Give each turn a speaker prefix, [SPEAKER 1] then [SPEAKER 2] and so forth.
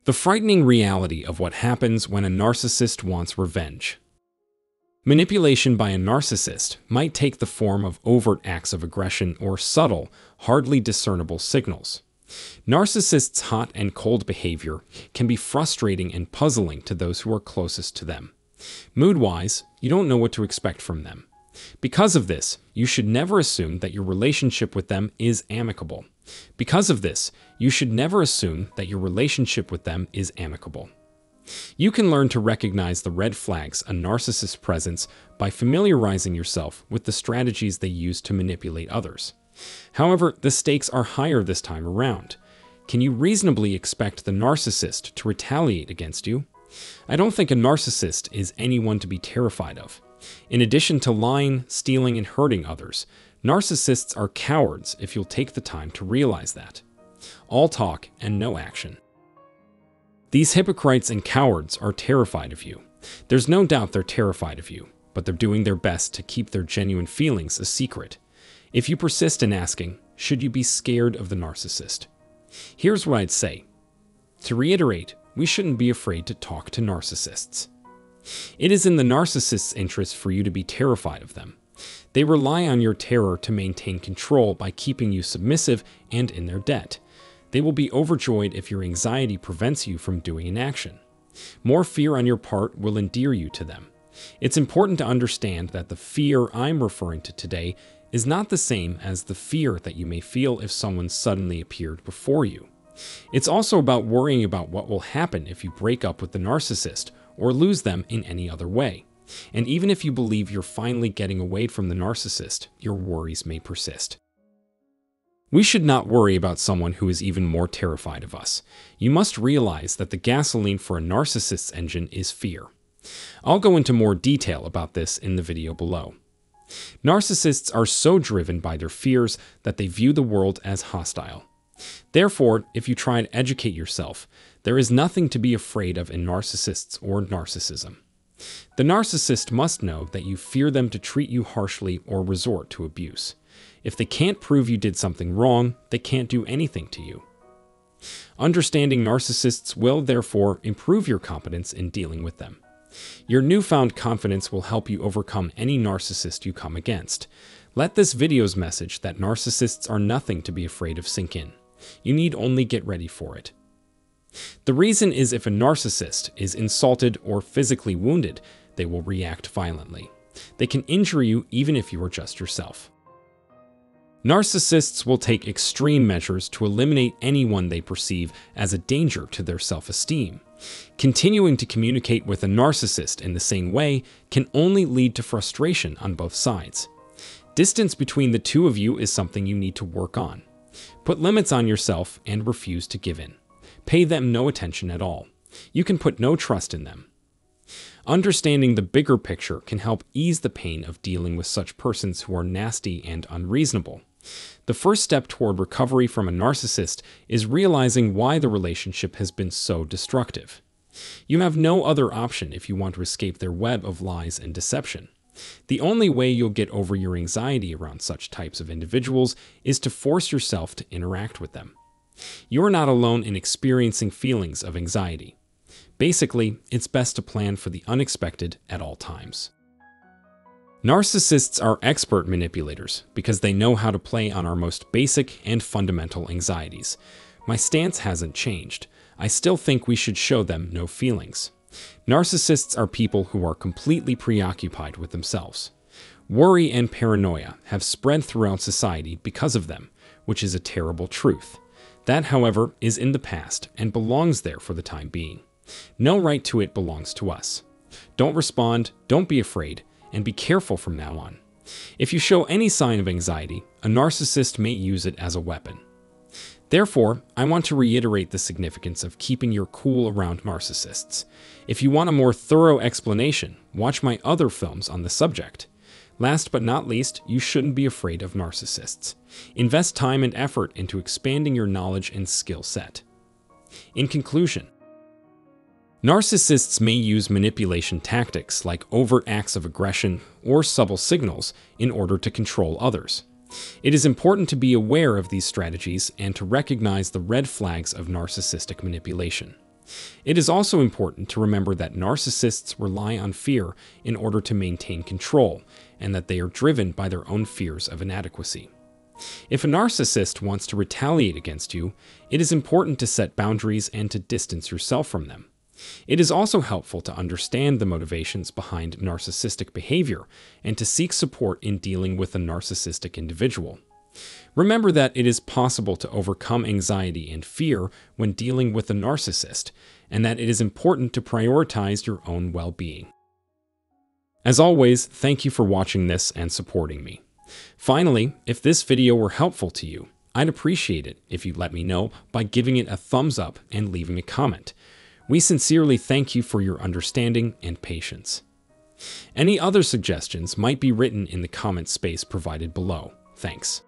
[SPEAKER 1] The frightening reality of what happens when a narcissist wants revenge. Manipulation by a narcissist might take the form of overt acts of aggression or subtle, hardly discernible signals. Narcissists' hot and cold behavior can be frustrating and puzzling to those who are closest to them. Mood-wise, you don't know what to expect from them. Because of this, you should never assume that your relationship with them is amicable. You can learn to recognize the red flags a narcissist presents by familiarizing yourself with the strategies they use to manipulate others. However, the stakes are higher this time around. Can you reasonably expect the narcissist to retaliate against you? I don't think a narcissist is anyone to be terrified of. In addition to lying, stealing, and hurting others, narcissists are cowards if you'll take the time to realize that. All talk and no action. These hypocrites and cowards are terrified of you. There's no doubt they're terrified of you, but they're doing their best to keep their genuine feelings a secret. If you persist in asking, should you be scared of the narcissist? Here's what I'd say. To reiterate, we shouldn't be afraid to talk to narcissists. It is in the narcissist's interest for you to be terrified of them. They rely on your terror to maintain control by keeping you submissive and in their debt. They will be overjoyed if your anxiety prevents you from doing an action. More fear on your part will endear you to them. It's important to understand that the fear I'm referring to today is not the same as the fear that you may feel if someone suddenly appeared before you. It's also about worrying about what will happen if you break up with the narcissist or lose them in any other way. And even if you believe you're finally getting away from the narcissist, your worries may persist. We should not worry about someone who is even more terrified of us. You must realize that the gasoline for a narcissist's engine is fear. I'll go into more detail about this in the video below. Narcissists are so driven by their fears that they view the world as hostile. Therefore, if you try to educate yourself, there is nothing to be afraid of in narcissists or narcissism. The narcissist must know that you fear them to treat you harshly or resort to abuse. If they can't prove you did something wrong, they can't do anything to you. Understanding narcissists will, therefore, improve your competence in dealing with them. Your newfound confidence will help you overcome any narcissist you come against. Let this video's message that narcissists are nothing to be afraid of sink in. You need only get ready for it. The reason is if a narcissist is insulted or physically wounded, they will react violently. They can injure you even if you are just yourself. Narcissists will take extreme measures to eliminate anyone they perceive as a danger to their self-esteem. Continuing to communicate with a narcissist in the same way can only lead to frustration on both sides. Distance between the two of you is something you need to work on. Put limits on yourself and refuse to give in. Pay them no attention at all. You can put no trust in them. Understanding the bigger picture can help ease the pain of dealing with such persons who are nasty and unreasonable. The first step toward recovery from a narcissist is realizing why the relationship has been so destructive. You have no other option if you want to escape their web of lies and deception. The only way you'll get over your anxiety around such types of individuals is to force yourself to interact with them. You are not alone in experiencing feelings of anxiety. Basically, it's best to plan for the unexpected at all times. Narcissists are expert manipulators because they know how to play on our most basic and fundamental anxieties. My stance hasn't changed. I still think we should show them no feelings. Narcissists are people who are completely preoccupied with themselves. Worry and paranoia have spread throughout society because of them, which is a terrible truth. That, however, is in the past and belongs there for the time being. No right to it belongs to us. Don't respond, don't be afraid, and be careful from now on. If you show any sign of anxiety, a narcissist may use it as a weapon. Therefore, I want to reiterate the significance of keeping your cool around narcissists. If you want a more thorough explanation, watch my other films on the subject. Last but not least, you shouldn't be afraid of narcissists. Invest time and effort into expanding your knowledge and skill set. In conclusion, narcissists may use manipulation tactics like overt acts of aggression or subtle signals in order to control others. It is important to be aware of these strategies and to recognize the red flags of narcissistic manipulation. It is also important to remember that narcissists rely on fear in order to maintain control, and that they are driven by their own fears of inadequacy. If a narcissist wants to retaliate against you, it is important to set boundaries and to distance yourself from them. It is also helpful to understand the motivations behind narcissistic behavior and to seek support in dealing with a narcissistic individual. Remember that it is possible to overcome anxiety and fear when dealing with a narcissist, and that it is important to prioritize your own well-being. As always, thank you for watching this and supporting me. Finally, if this video were helpful to you, I'd appreciate it if you'd let me know by giving it a thumbs up and leaving a comment. We sincerely thank you for your understanding and patience. Any other suggestions might be written in the comment space provided below. Thanks.